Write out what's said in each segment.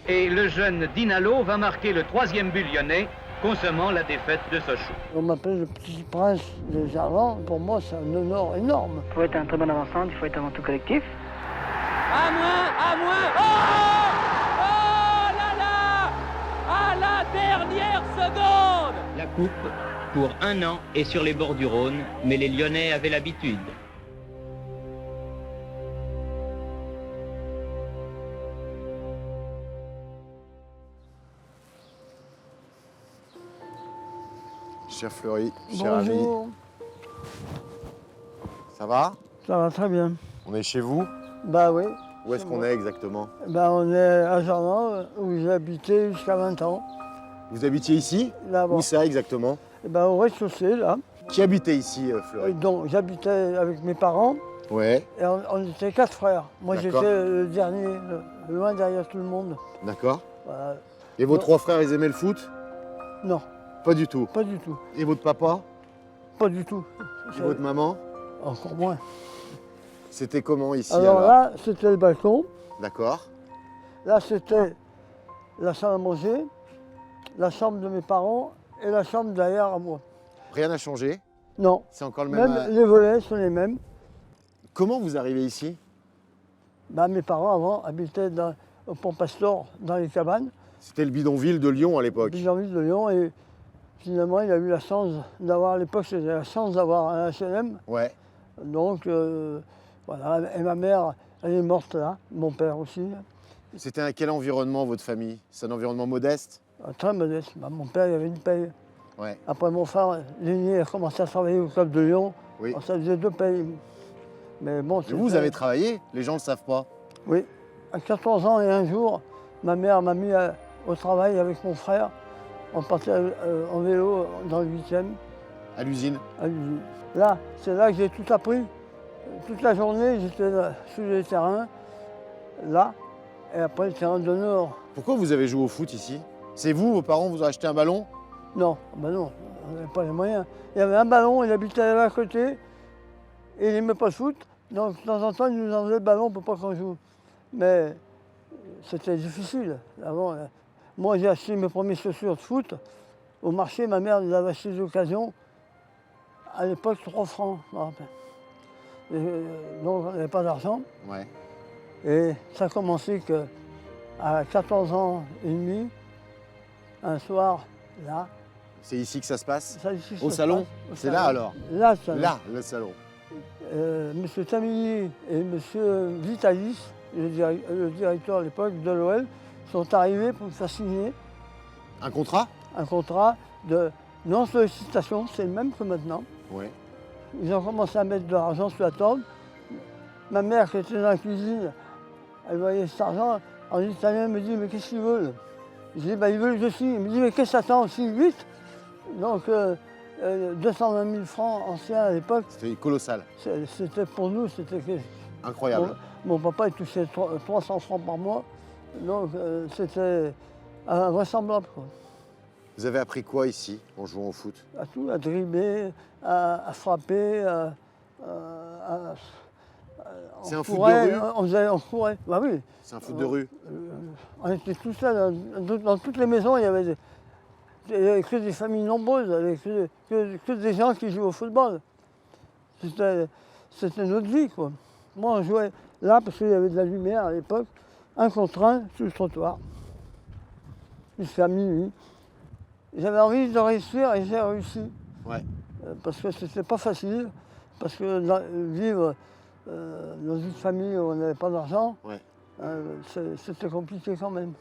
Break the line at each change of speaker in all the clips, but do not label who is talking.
Et le jeune Dinalo va marquer le 3e but lyonnais, consommant la défaite de Sochaux.
On m'appelle le petit prince des Arlands. Pour moi, c'est un honneur énorme.
Il faut être un très bon avançant, il faut être avant tout collectif.
À moins Oh là là à la dernière seconde.
La coupe, pour 1 an, est sur les bords du Rhône, mais les Lyonnais avaient l'habitude.
Cher Fleury, cher ami,
Bonjour.
ça va?
Ça va très bien.
On est chez vous?
Bah oui.
Où est-ce qu'on est exactement?
Bah on est à Jarlan, où j'ai habité jusqu'à 20 ans.
Vous habitiez ici?
Là-bas.
Où ça exactement?
Bah, au rez-de-chaussée, là.
Qui habitait ici, Fleury?
Donc j'habitais avec mes parents
Ouais,
et on était 4 frères. Moi
D'accord.
j'étais le dernier, loin derrière tout le monde.
d'accord.
Voilà.
Et vos 3 frères, ils aimaient le foot?
Non,
Pas du tout.
pas du tout.
Et votre papa?
Pas du tout.
Et votre maman?
Encore moins.
C'était comment ici
Alors là, c'était le balcon.
D'accord.
Là, c'était la salle à manger, la chambre de mes parents et la chambre derrière à moi.
Rien n'a changé?
Non,
C'est encore le même...
même les volets sont les mêmes.
Comment vous arrivez ici?
Bah, mes parents avant habitaient au Pont-Pastor, dans les cabanes,
C'était le bidonville de Lyon à l'époque.
Bidonville de Lyon. Et finalement, il a eu la chance d'avoir, à l'époque, c'était la chance d'avoir un HLM.
Ouais.
Donc, voilà. Et ma mère, elle est morte là, mon père aussi.
C'était un quel environnement, votre famille? C'est un environnement modeste?
Très modeste. Bah, mon père, il avait une paye.
Ouais.
Après, mon frère, l'aîné, a commencé à travailler au club de Lyon.
Oui.
Alors, ça faisait 2 payes. Mais bon,
Et vous avez travaillé? Les gens ne le savent pas.
Oui. À 14 ans et un jour, ma mère m'a mis au travail avec mon frère. On partait en vélo dans le 8e,
À l'usine?
à l'usine. Là, c'est là que j'ai tout appris. Toute la journée, j'étais sur les terrains, là, et après le terrain de Nord.
Pourquoi vous avez joué au foot ici? C'est vous, vos parents vous ont acheté un ballon?
Non, ben non, on n'avait pas les moyens. Il y avait un ballon, il habitait là à côté, et il n'aimait pas le foot. Donc de temps en temps, il nous enlevait le ballon pour pas qu'on joue. Mais c'était difficile. Avant, moi, j'ai acheté mes premières chaussures de foot. Au marché, ma mère nous avait acheté d'occasion. À l'époque, 3 francs, je me rappelle. Donc, on n'avait pas d'argent.
Ouais.
Et ça a commencé qu'à 14 ans et demi, un soir, là.
C'est ici que ça se passe?
Ça, ici,
Au
ça
salon?
se passe, au
C'est
salon.
là alors?
Là, le salon.
Là, le salon.
Monsieur Tamilly et Monsieur Vitalis, le directeur à l'époque de l'OL, sont arrivés pour me faire signer
Un contrat?
un contrat de non-sollicitation, c'est le même que maintenant.
Ouais.
Ils ont commencé à mettre de l'argent sur la table. Ma mère, qui était dans la cuisine, elle voyait cet argent. En italien, elle me dit, mais qu'est-ce qu'ils veulent? Je dis, bah, ils veulent que je signe. Il me dit, mais qu'est-ce que t'attends? Signe vite. Donc, 220 000 francs anciens à l'époque,
C'était colossal.
c'était pour nous, c'était que
Incroyable.
mon papa il touchait 300 francs par mois. Donc, c'était invraisemblable, quoi.
Vous avez appris quoi ici en jouant au foot?
À tout, à dribbler, à frapper,
C'est un
on
foot de
courait,
rue?
on courait. Bah oui,
C'est un foot de rue.
on était tous là, dans toutes les maisons, il y avait que des familles nombreuses, avec que des gens qui jouaient au football. C'était notre vie, quoi. Moi, on jouait là parce qu'il y avait de la lumière à l'époque, 1 contre 1 sur le trottoir, jusqu'à minuit. J'avais envie de réussir et j'ai réussi.
Ouais.
Parce que c'était pas facile, parce que vivre dans une famille où on n'avait pas d'argent,
Ouais.
c'était compliqué quand même.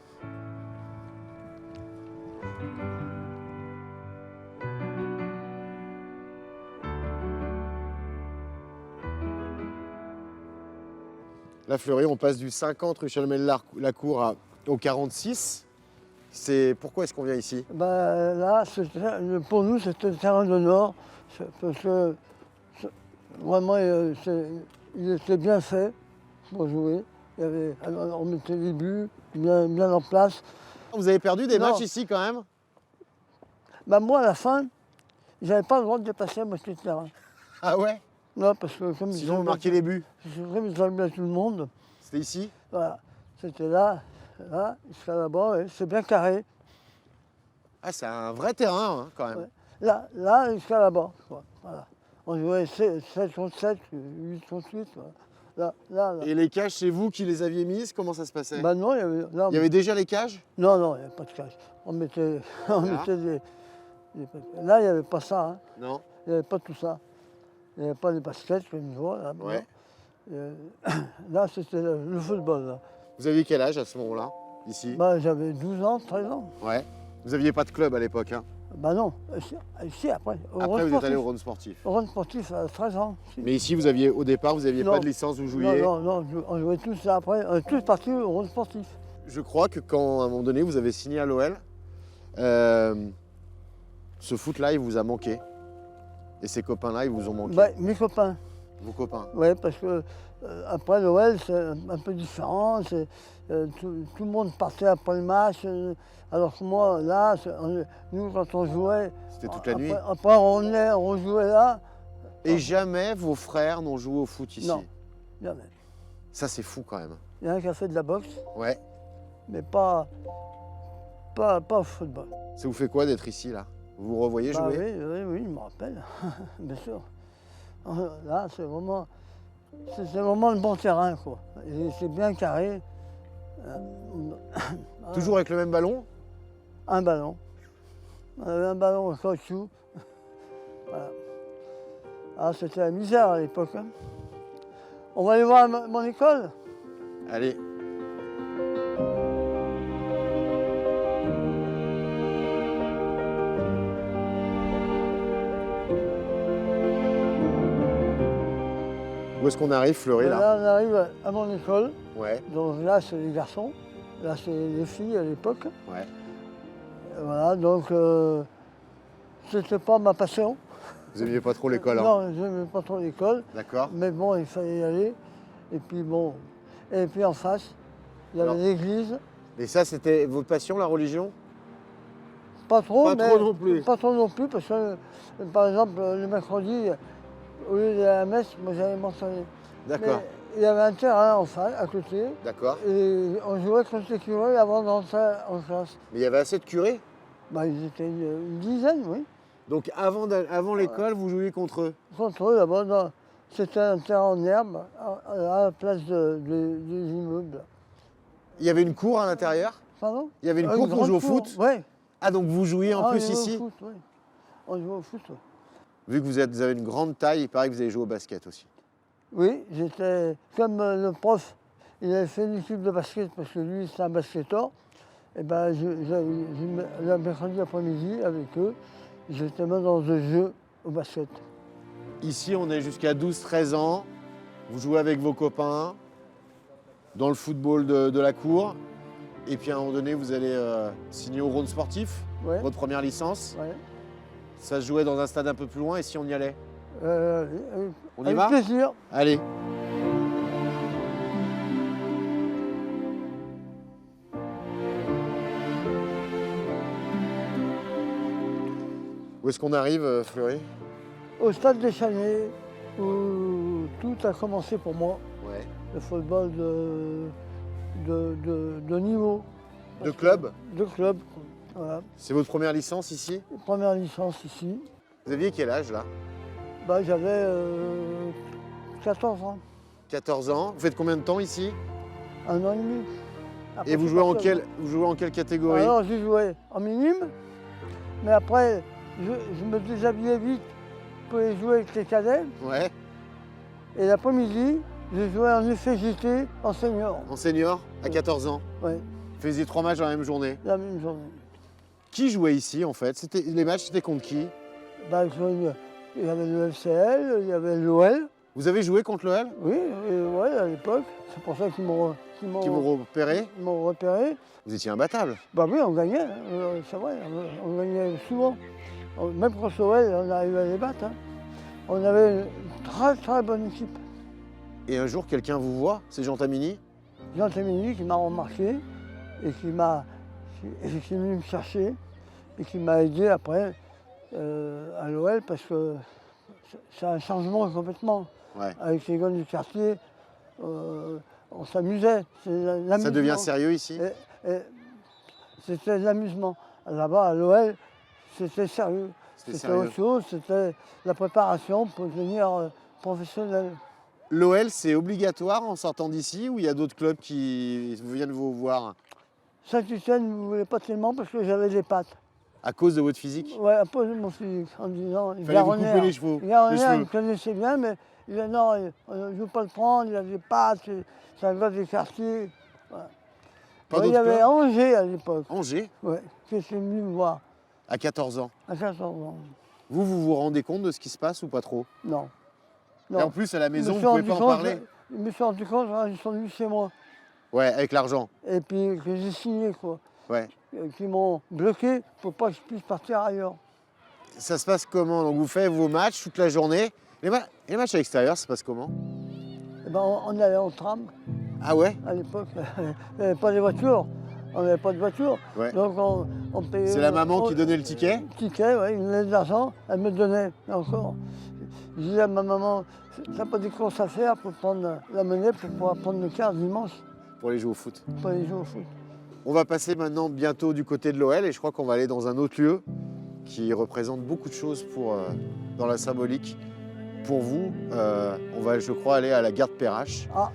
La Fleury, on passe du 50 rue Chalmel-Lacour au 46. Pourquoi est-ce qu'on vient ici?
Ben, là, pour nous, c'était le terrain de Nord, parce que vraiment, il était bien fait pour jouer. On mettait les buts bien en place.
Vous avez perdu des
Non.
matchs ici quand même?
Ben, moi, à la fin, j'avais pas le droit de dépasser la moitié de terrain.
Ah ouais?
Non, parce que comme
Sinon vous marquez les buts.
comme ils enlevaient tout le monde,
C'était ici?
voilà, c'était là, là, jusqu'à là-bas, ouais, c'est bien carré.
Ah, c'est un vrai terrain, hein, quand même.
Ouais. Là jusqu'à là-bas, quoi. Voilà. On jouait 7 contre 7, 8 contre 8. Voilà. Là.
Et les cages, c'est vous qui les aviez mises? Comment ça se passait?
Bah non, il y avait, là,
Il y avait déjà les cages?
non, il n'y avait pas de cage. On mettait, des. Là, il n'y avait pas ça. Hein.
Non.
Il n'y avait pas tout ça. Il n'y avait pas les baskets comme je vois. Là,
Ouais.
là c'était le football. Là.
Vous aviez quel âge à ce moment-là, ici?
Bah, j'avais 12 ans, 13 ans.
Ouais. Vous n'aviez pas de club à l'époque, hein?
Bah non, ici après.
Après, vous êtes allé au Rhône sportif.
Au Rhône sportif à 13 ans. Si.
Mais ici, au départ, vous n'aviez
Non.
pas de licence, vous jouiez?
Non, on jouait tous ça après. On est tous partis au Rhône sportif.
Je crois que quand, à un moment donné, vous avez signé à l'OL, ce foot-là, il vous a manqué. Et ces copains-là, ils vous ont manqué.
Bah, mes copains.
Vos copains.
Oui, parce que après l'OL, c'est un peu différent. Tout le monde partait après le match. Alors que moi, là, nous, quand on jouait.
C'était toute la nuit.
Après, on rejouait là.
Et jamais vos frères n'ont joué au foot ici?
Non, jamais.
Ça, c'est fou quand même.
Il y en a qui a fait de la boxe,
Ouais.
mais pas au football.
Ça vous fait quoi d'être ici, là? Vous vous revoyez
Bah
jouer?
oui, je me rappelle, bien sûr. Là, c'est vraiment le bon terrain, quoi. Et c'est bien carré.
Toujours avec le même ballon?
Un ballon. On avait un ballon au caoutchouc. Voilà. Ah, c'était la misère à l'époque. Hein. On va aller voir mon école?
Allez. Où est-ce qu'on arrive, Fleury, là?
Là, on arrive à mon école.
Ouais,
Donc là, c'est les garçons. Là, c'est les filles à l'époque.
ouais.
Voilà, donc c'était pas ma passion.
Vous aimiez pas trop l'école, hein?
Non, je n'aimais pas trop l'école.
D'accord.
Mais bon, il fallait y aller. Et puis bon. Et puis en face, il y avait
Alors.
l'église.
Et ça, c'était votre passion, la religion?
Pas trop,
Pas
mais
trop non plus.
Pas trop non plus, parce que par exemple, le mercredi, au lieu d'aller à la messe, moi j'allais m'entraîner.
D'accord,
Mais il y avait un terrain en face, à côté,
d'accord.
et on jouait contre les curés avant d'entrer en classe.
Mais il y avait assez de curés?
Bah, ils étaient une dizaine, oui.
Donc avant l'école, vous jouiez contre eux?
Contre eux, là-bas, c'était un terrain en herbe, à la place des immeubles.
Il y avait une cour à l'intérieur?
Pardon?
Il y avait une cour pour jouer au foot?
Oui.
Ah, donc vous jouiez en plus ici?
On jouait au foot, oui.
Vu que vous avez une grande taille, il paraît que vous avez joué au basket aussi.
Oui, j'étais comme le prof, il avait fait une équipe de basket parce que lui, c'est un basketteur. Et ben, le mercredi après-midi, avec eux, j'étais même dans le jeu au basket.
Ici, on est jusqu'à 12-13 ans. Vous jouez avec vos copains dans le football de la cour. Et puis à un moment donné, vous allez signer au Rhône sportif,
Ouais.
votre première licence.
Ouais.
Ça se jouait dans un stade un peu plus loin et si on y allait? On y
avec
va?
plaisir.
Allez. Où est-ce qu'on arrive, Fleury?
Au stade des Chalets, où tout a commencé pour moi,
Ouais.
le football de niveau.
De club?
De club, voilà.
C'est votre première licence ici?
Première licence ici.
Vous aviez quel âge là?
Bah, j'avais 14 ans,
14 ans. Vous faites combien de temps ici?
1 an et demi. Après,
Et vous
je suis
jouez,
parti
vous jouez en quelle catégorie?
Alors, j'ai joué en minime, mais après, je me déshabillais vite pour aller jouer avec les cadets.
Ouais.
Et l'après-midi, je jouais en FGT en senior.
En senior, à 14 ans.
Oui,
Vous faisiez 3 matchs dans la même journée.
la même journée.
Qui jouait ici en fait? Les matchs, c'était contre qui?
Bah, il y avait le FCL, il y avait l'OL.
Vous avez joué contre l'OL?
Oui, ouais, à l'époque. C'est pour ça qu'ils m'ont
Qui vous repéré?
ils m'ont repéré.
Vous étiez imbattable.
Bah oui, on gagnait, hein, c'est vrai, on gagnait souvent. Même contre l'OL, on arrivait à les battre. Hein. On avait une très très bonne équipe.
Et un jour, quelqu'un vous voit, c'est Jean Tamini?
Jean Témini qui m'a remarqué et qui est venu me chercher et qui m'a aidé après à l'OL parce que c'est un changement complètement.
Ouais.
Avec les gars du quartier, on s'amusait. C'est
Ça
l'amusement.
devient sérieux ici?
Et c'était de l'amusement. Là-bas, à l'OL, c'était sérieux.
C'était
C'était
sérieux.
autre chose, c'était la préparation pour devenir professionnel.
L'OL, c'est obligatoire en sortant d'ici ou il y a d'autres clubs qui viennent vous voir
Saint-Étienne ne voulait pas tellement parce que j'avais des pattes.
à cause de votre physique?
Ouais, un peu de mon physique, en disant.
Fallait vous couper les cheveux.
Garonner,
les
il
cheveux.
me connaissait bien, mais il disait non, on ne veut pas le prendre, il a des pattes, c'est un gars des quartiers. Voilà.
Pas
Ouais, il y
d'autres
avait
clubs
Angers à l'époque,
Angers,
ouais, qui était venu me voir
à 14 ans.
à 14 ans.
Vous vous rendez compte de ce qui se passe ou pas trop?
Non.
Et en plus, à la
Je
maison,
me
vous
suis
pouvez
rendu
pas en
compte,
parler?
Je me suis rendu compte, hein, ils sont venus chez moi.
Ouais, avec l'argent.
Et puis que j'ai signé, quoi.
Ouais.
Qui m'ont bloqué pour pas que je puisse partir ailleurs.
Ça se passe comment? Donc vous faites vos matchs toute la journée. Les matchs à l'extérieur, ça se passe comment?
Eh ben, on allait en tram
Ah ouais?
à l'époque. Il n'y avait pas de voiture. On n'avait pas de voiture.
Ouais.
Donc on payait.
C'est la maman qui donnait le ticket?
Ticket, oui, il me donnait de l'argent, elle me donnait encore. Je disais à ma maman, t'as pas des courses à faire pour prendre la monnaie pour pouvoir prendre le car dimanche
Pour aller jouer au foot.
pour aller jouer au foot.
On va passer maintenant bientôt du côté de l'OL et je crois qu'on va aller dans un autre lieu qui représente beaucoup de choses dans la symbolique. Pour vous, on va, je crois, aller à la gare de Perrache.
Ah.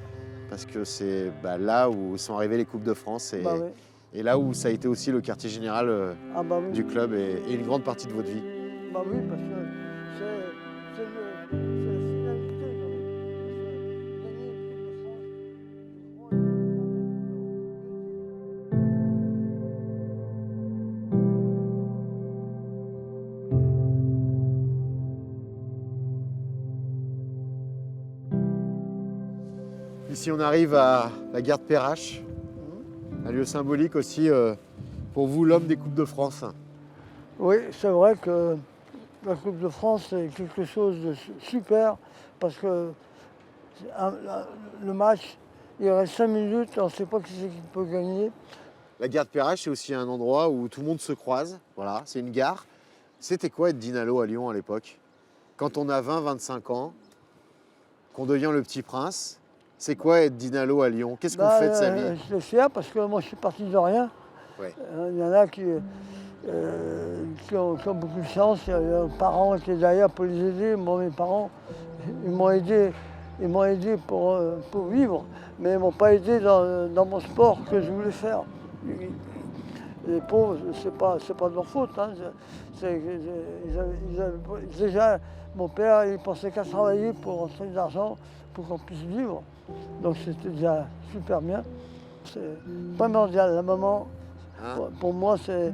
Parce que c'est là où sont arrivées les Coupes de France
Bah oui.
et là où ça a été aussi le quartier général
Ah bah oui.
du club et une grande partie de votre vie.
Bah oui, parce que c'est la finalité. quand même. Parce que gagner une Coupe de France,
Ici, on arrive à la gare de Perrache, un lieu symbolique aussi pour vous, l'homme des Coupes de France.
Oui, c'est vrai que la Coupe de France, c'est quelque chose de super parce que le match, il reste 5 minutes, on ne sait pas qui c'est qui peut gagner.
La gare de Perrache, c'est aussi un endroit où tout le monde se croise. Voilà, c'est une gare. C'était quoi être Dinalo à Lyon à l'époque? Quand on a 20-25 ans, qu'on devient le petit prince, c'est quoi être Dinalo à Lyon? Qu'est-ce qu'on fait de sa vie?
Je suis fier parce que moi, je suis parti de rien.
Ouais.
Il y en a qui ont beaucoup de chance. Il y a un parent qui est derrière pour les aider. Moi, mes parents, ils m'ont aidé pour vivre, mais ils ne m'ont pas aidé dans mon sport que je voulais faire. Les pauvres, c'est pas de leur faute. Hein. Déjà, mon père, il pensait qu'à travailler pour rentrer de l'argent pour qu'on puisse vivre. Donc c'était déjà super bien. C'est primordial. La maman,
Hein?
pour moi, c'est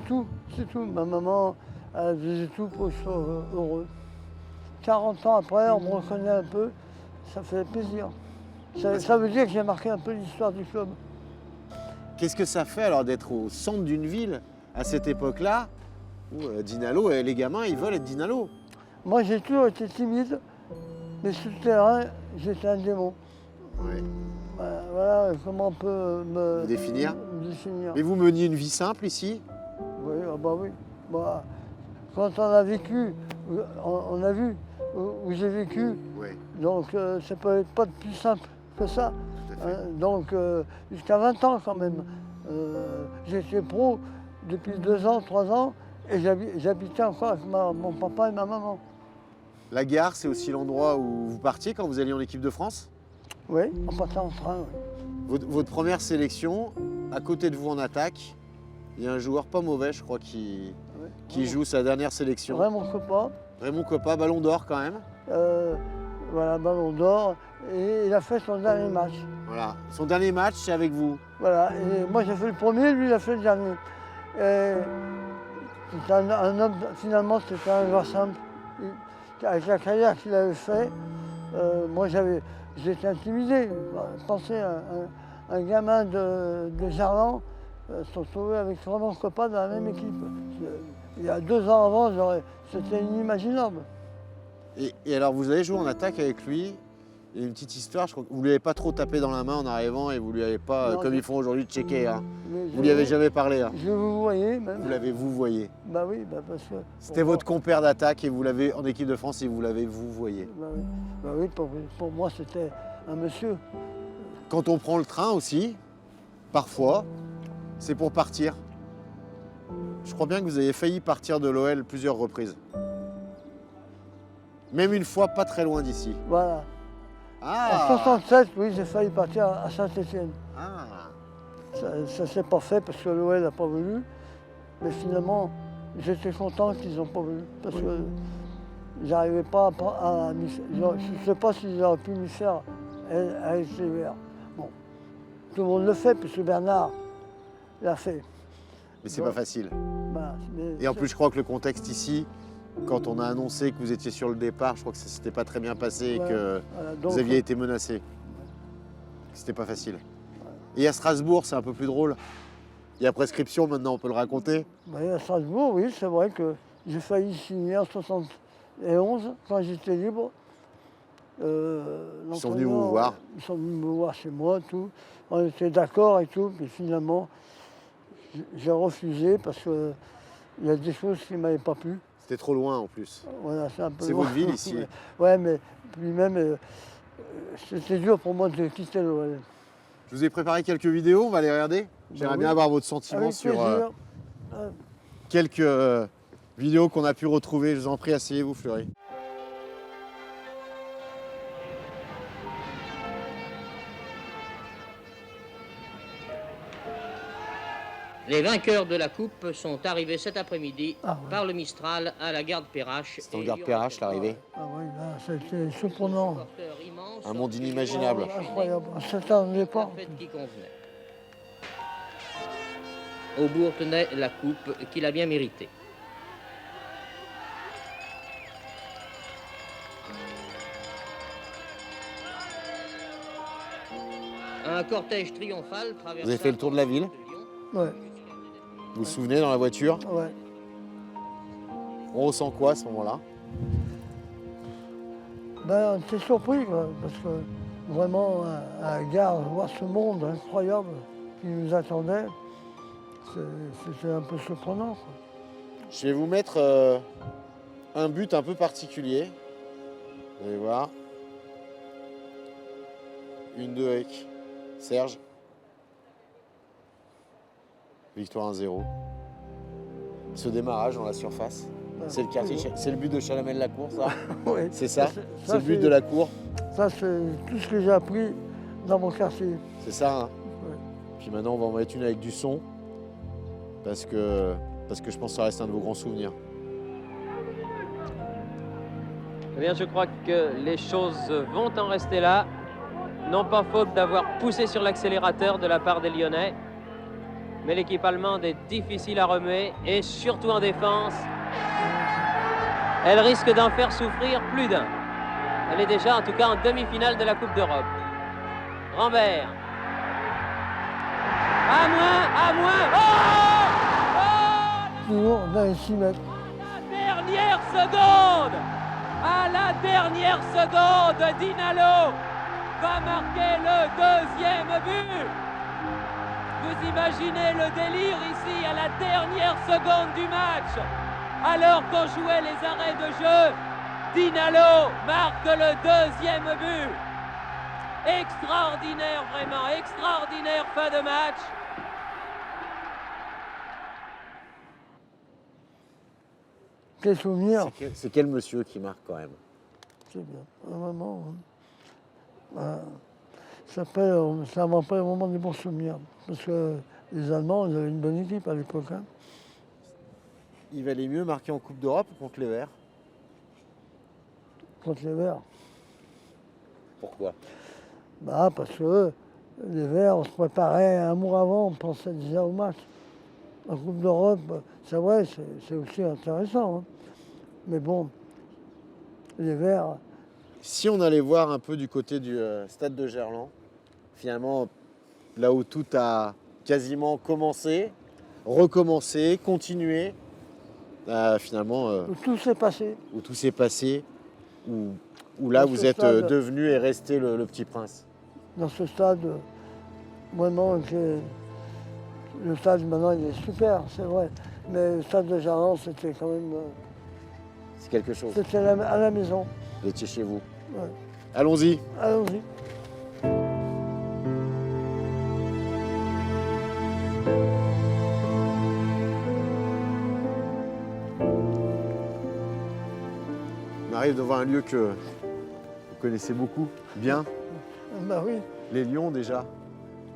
tout. C'est tout. Ma maman, elle faisait tout pour que je sois heureux. 40 ans après, on me reconnaît un peu. Ça fait plaisir. Ça veut dire que j'ai marqué un peu l'histoire du club.
Qu'est-ce que ça fait alors d'être au centre d'une ville à cette époque-là où Dinalo, et les gamins, ils veulent être Dinalo?
Moi, j'ai toujours été timide, mais sur le terrain, j'étais un démon.
Ouais.
Voilà comment on peut me
Vous définir?
me définir.
Mais vous meniez une vie simple ici?
Oui, ah bah oui. Bah, quand on a vécu, on a vu où j'ai vécu,
Oui.
donc ça peut être pas de plus simple que ça.
Tout à fait.
Donc jusqu'à 20 ans quand même. J'étais pro depuis 2 ans, 3 ans, et j'habitais encore avec mon papa et ma maman.
La gare, c'est aussi l'endroit où vous partiez quand vous alliez en équipe de France?
Oui, on partait en train. Oui.
Votre première sélection, à côté de vous en attaque, il y a un joueur pas mauvais, je crois, qui joue sa dernière sélection.
Raymond Coppa,
Raymond Coppa, ballon d'or quand même.
voilà, ballon d'or, et il a fait son dernier match.
Voilà. Son dernier match, c'est avec vous.
Voilà, et moi j'ai fait le premier, lui il a fait le dernier. Et c'était un homme, finalement c'était un joueur simple. Avec la carrière qu'il avait fait, moi j'étais intimidé. Pensez à un gamin de Gerland se retrouver avec Raymond Coppa dans la même équipe. Il y a 2 ans avant, c'était inimaginable.
Et alors, vous avez joué en attaque avec lui. Il y a une petite histoire, je crois que vous lui avez pas trop tapé dans la main en arrivant et vous lui avez pas,
Non,
comme
je-
ils font aujourd'hui, checké. Hein.
Mais
Vous lui avez jamais parlé. Hein.
Je vous voyais même.
Vous l'avez vous voyé.
Bah oui, parce que.
C'était votre compère d'attaque et vous l'avez en équipe de France et vous l'avez vous voyé.
Bah oui, pour moi c'était un monsieur
Quand on prend le train aussi, parfois, c'est pour partir. Je crois bien que vous avez failli partir de l'OL plusieurs reprises. Même une fois pas très loin d'ici.
Voilà. En
Ah,
67, oui, j'ai failli partir à Saint-Étienne.
ah.
Ça ne s'est pas fait parce que l'OL n'a pas voulu. Mais finalement, j'étais content qu'ils n'ont pas voulu. Parce que j'arrivais pas à je ne sais pas si j'aurais pu m'y faire avec les Verts. Bon, tout le monde le fait, puisque Bernard l'a fait.
Mais c'est pas facile.
Voilà, mais
Et en plus, je crois que le contexte ici, quand on a annoncé que vous étiez sur le départ, je crois que ça s'était pas très bien passé et
Ouais,
que
voilà, donc,
vous aviez été menacé. C'était pas facile. Et à Strasbourg, c'est un peu plus drôle. Il y a prescription maintenant, on peut le raconter.
oui, à Strasbourg, oui, c'est vrai que j'ai failli signer en 71, quand j'étais libre.
Ils sont venus vous voir.
Ils sont venus me voir chez moi, tout. On était d'accord et tout, mais finalement, j'ai refusé parce qu'il y a des choses qui ne m'avaient pas plu.
C'était trop loin en plus.
Voilà, c'est un peu
C'est
loin.
votre ville ici.
Ouais, mais puis même, c'était dur pour moi de quitter l'OL.
Je vous ai préparé quelques vidéos, on va les regarder. J'aimerais
oui.
bien avoir votre sentiment
Avec
sur
plaisir.
quelques vidéos qu'on a pu retrouver. Je vous en prie, asseyez-vous, Fleury.
Les vainqueurs de la Coupe sont arrivés cet après-midi
Ah ouais.
par le Mistral à la gare de Perrache.
C'est en gare de Perrache, l'arrivée.
Ah oui, là, c'était surprenant.
Un monde inimaginable.
Incroyable. C'est un départ.
La fête qui convenait. Aubourg tenait la coupe qu'il a bien méritée. Un cortège triomphal traversa...
Vous avez fait le tour de la ville?
Ouais,
Vous vous souvenez dans la voiture?
ouais.
On ressent quoi à ce moment-là?
Ben, on était surpris, quoi, parce que vraiment, à la gare, voir ce monde incroyable qui nous attendait, c'était un peu surprenant, quoi.
Je vais vous mettre un but un peu particulier. Vous allez voir. Une de Heck. Serge. Victoire 1-0. Ce démarrage dans la surface. C'est le quartier, c'est le but de Chalamel-la-Cour, ça?
Ouais.
C'est ça?
Ça,
C'est le but
c'est-
de la cour?
Ça, c'est tout ce que j'ai appris dans mon quartier.
C'est ça, hein?
Ouais.
Puis maintenant, on va en mettre une avec du son. Parce que je pense que ça reste un de vos grands souvenirs.
Eh bien, je crois que les choses vont en rester là. Non pas faute d'avoir poussé sur l'accélérateur de la part des Lyonnais. Mais l'équipe allemande est difficile à remuer et surtout en défense. Elle risque d'en faire souffrir plus d'un. Elle est déjà en tout cas en demi-finale de la Coupe d'Europe. Rambert. À moins. Oh,
Toujours dans les 6 mètres.
dernière seconde. À la dernière seconde, Dinalo va marquer le deuxième but. Vous imaginez le délire ici à la dernière seconde du match. Alors qu'on jouait les arrêts de jeu, Dinalo marque le deuxième but. Extraordinaire, vraiment, extraordinaire fin de match.
Quel souvenir.
C'est quel monsieur qui marque quand même?
C'est bien. Vraiment. Ça m'a fait vraiment des bons souvenirs. Parce que les Allemands, ils avaient une bonne équipe à l'époque, hein.
Il valait mieux marquer en Coupe d'Europe ou contre les Verts?
Contre les Verts.
Pourquoi?
Bah, parce que les Verts, on se préparait un mois avant, on pensait déjà au match. En Coupe d'Europe, c'est vrai, c'est aussi intéressant, hein. Mais bon, les Verts,
Si on allait voir un peu du côté du stade de Gerland, finalement, là où tout a quasiment commencé, recommencé, continué, finalement,
où tout s'est passé.
où tout s'est passé, où là
Dans
vous
ce
êtes
stade.
devenu et resté le petit prince.
Dans ce stade, vraiment, le stade maintenant il est super, c'est vrai. Mais le stade de Gerland, c'était quand même.
C'est quelque chose.
C'était à la maison.
Vous étiez chez vous.
Ouais.
Allons-y.
Allons-y.
arrive devant un lieu que vous connaissez beaucoup, bien.
Bah oui,
Les Lions déjà.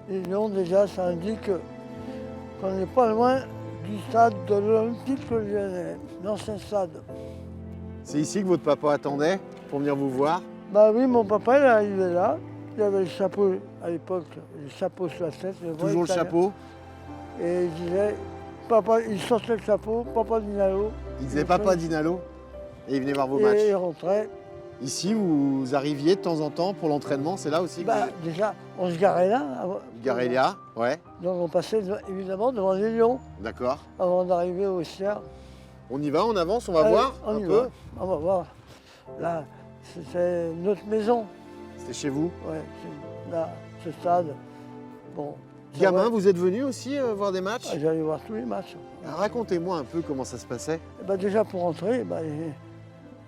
les Lions déjà, ça indique qu'on n'est pas loin du stade de l'Olympique Lyonnais, l'ancien stade.
C'est ici que votre papa attendait pour venir vous voir.
Bah oui, mon papa il est arrivé là, il avait le chapeau à l'époque, le chapeau sur la tête.
Toujours le chapeau.
Et il disait, papa, il sortait le chapeau, papa Dinalo.
Il disait papa Dinalo et il venait voir vos
Et
matchs.
il rentrait.
Ici, vous arriviez de temps en temps pour l'entraînement, c'est là aussi que
Bah,
vous
déjà, on se garait là.
garez là. Ouais,
Donc on passait évidemment devant les Lions
d'accord.
avant d'arriver au CIR.
On y va, on avance, on va
Allez,
voir
on
un
y
peu.
va. On va voir. Là, c'était notre maison.
C'était chez vous.
Ouais, là, ce stade. Bon. ça
Gamin,
va.
vous êtes venu aussi voir des matchs.
Ah, j'allais voir tous les matchs.
Racontez-moi un peu comment ça se passait.
Et bah, déjà pour rentrer, bah,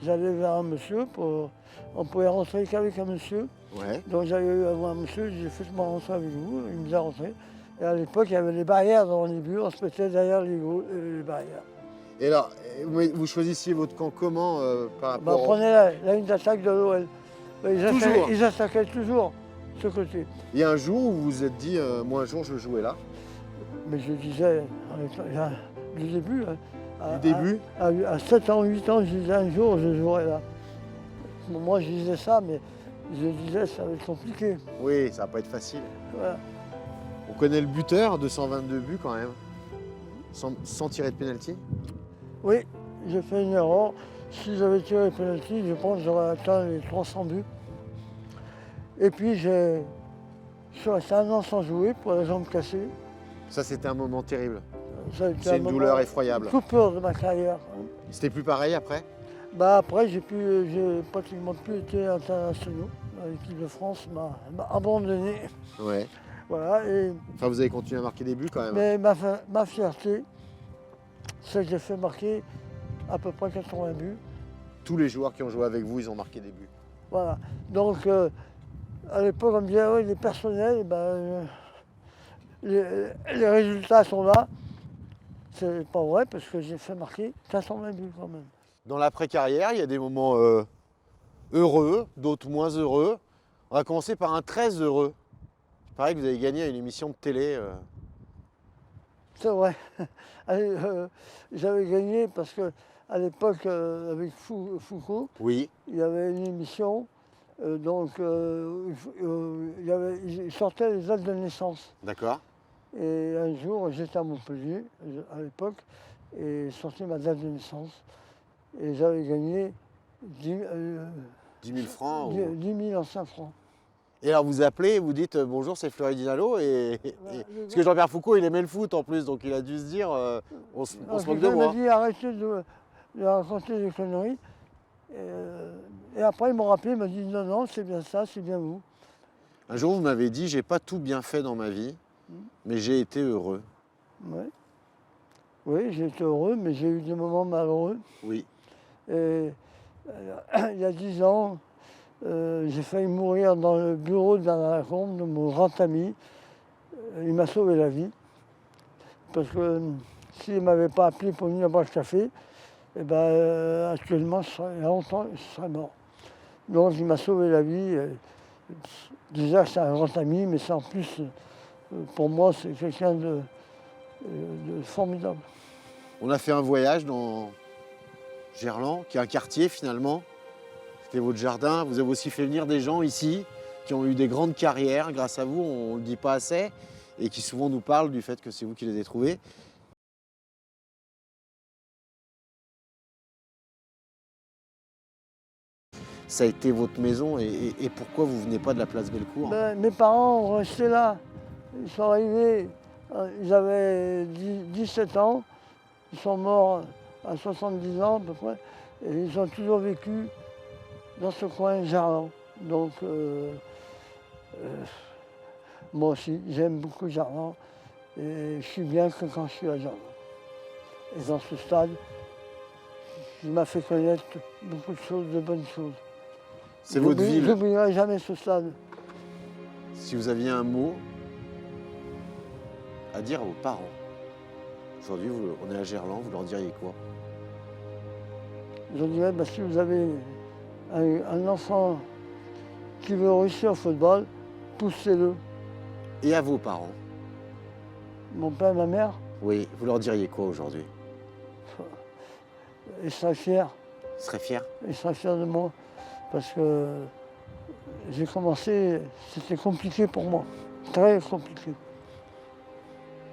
j'allais vers un monsieur. On pouvait rentrer qu'avec un monsieur.
Ouais.
Donc j'allais voir un monsieur, j'ai fait je m'en rentrer avec vous. Il me faisait rentrer. Et à l'époque, il y avait des barrières dans les buts. On se mettait derrière les barrières.
Et alors, vous choisissiez votre camp comment par
Bah,
rapport
on prenait la ligne d'attaque de l'OL.
Toujours.
Ils attaquaient toujours ce côté.
Il y a un jour où vous vous êtes dit, moi un jour je veux jouer là.
Mais je disais, du début,
Du début
à 7 ans, 8 ans, je disais un jour je jouerai là. Moi je disais ça, mais je disais ça va être compliqué.
Oui, ça va pas être facile.
Voilà.
On connaît le buteur, 222 buts quand même, sans tirer de pénalty.
Oui, j'ai fait une erreur. Si j'avais tiré les pénaltys, je pense que j'aurais atteint les 300 buts. Et puis je suis resté un an sans jouer pour la jambe cassée.
Ça, c'était un moment terrible.
Ça a été
C'est
un
une
moment-
douleur effroyable.
Une coupure de ma carrière.
C'était plus pareil après?
Bah après, j'ai pratiquement plus été international. L'équipe de France m'a abandonné.
Ouais.
Voilà,
Enfin, vous avez continué à marquer des buts quand même.
mais ma fierté, c'est que j'ai fait marquer à peu près 80 buts.
Tous les joueurs qui ont joué avec vous, ils ont marqué des buts.
Voilà. Donc à l'époque, on me disait, oui, les personnels, les résultats sont là. C'est pas vrai parce que j'ai fait marquer 420 buts quand même.
Dans l'après-carrière, il y a des moments heureux, d'autres moins heureux. On va commencer par un très heureux. Il paraît que vous avez gagné à une émission de télé.
C'est vrai. Allez, j'avais gagné parce que à l'époque, avec Foucault,
Oui.
il y avait une émission. Il sortait les dates de naissance.
D'accord.
Et un jour, j'étais à Montpellier, à l'époque, et sorti ma date de naissance. Et j'avais gagné 10
10 000 francs.
10 000 anciens francs.
Et alors vous appelez, vous dites bonjour, c'est Fleury Dinalo. Parce que
gars-
Jean-Pierre Foucault, il aimait le foot en plus, donc il a dû se dire on se
Alors,
moque de
quelqu'un m'a
moi.
dit arrêtez de raconter des conneries. Et après, ils m'ont rappelé, ils m'ont dit non, non, c'est bien ça, c'est bien vous.
Un jour, vous m'avez dit j'ai pas tout bien fait dans ma vie, mais j'ai été heureux.
Ouais. Oui, j'ai été heureux, mais j'ai eu des moments malheureux.
Oui.
Et il y a 10 ans, j'ai failli mourir dans le bureau de Bernard Lacombe, de mon grand ami. Il m'a sauvé la vie. Parce que s'il ne m'avait pas appelé pour venir boire le café, eh ben, actuellement, il y a longtemps, je serais mort. Donc il m'a sauvé la vie. Déjà, c'est un grand ami, mais c'est en plus, pour moi, c'est quelqu'un de formidable.
On a fait un voyage dans Gerland, qui est un quartier finalement. C'était votre jardin. Vous avez aussi fait venir des gens ici qui ont eu des grandes carrières grâce à vous, on ne le dit pas assez, et qui souvent nous parlent du fait que c'est vous qui les avez trouvés. Ça a été votre maison et pourquoi vous ne venez pas de la place Bellecour?
Ben, mes parents restaient là. Ils sont arrivés, ils avaient 17 ans. Ils sont morts à 70 ans à peu près. Et ils ont toujours vécu dans ce coin Gerland. Donc, moi aussi, j'aime beaucoup Gerland. Et je suis bien que quand je suis à Gerland. Et dans ce stade, il m'a fait connaître beaucoup de choses, de bonnes choses.
C'est votre ville.
Je n'oublierai jamais ce stade.
Si vous aviez un mot à dire à vos parents, aujourd'hui on est à Gerland, vous leur diriez quoi?
Je dirais, si vous avez Un enfant qui veut réussir au football, poussez-le.
Et à vos parents?
Mon père et ma mère,
Oui, vous leur diriez quoi aujourd'hui?
ils seraient fiers.
Ils seraient fiers?
Ils seraient fiers de moi. Parce que j'ai commencé, c'était compliqué pour moi. Très compliqué.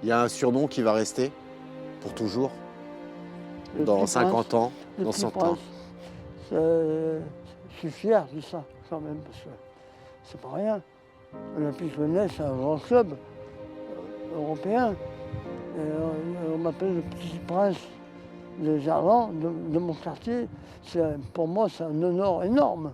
Il y a un surnom qui va rester pour toujours,
Le
dans
Petit
50
Prince,
ans,
le
dans
Petit
100 ans.
Prince. Je suis fier de ça, quand même, parce que c'est pas rien. Olympique Lyonnais, c'est un grand club européen. Et on m'appelle le Petit Prince de Gerland, de mon quartier. Pour moi, c'est un honneur énorme.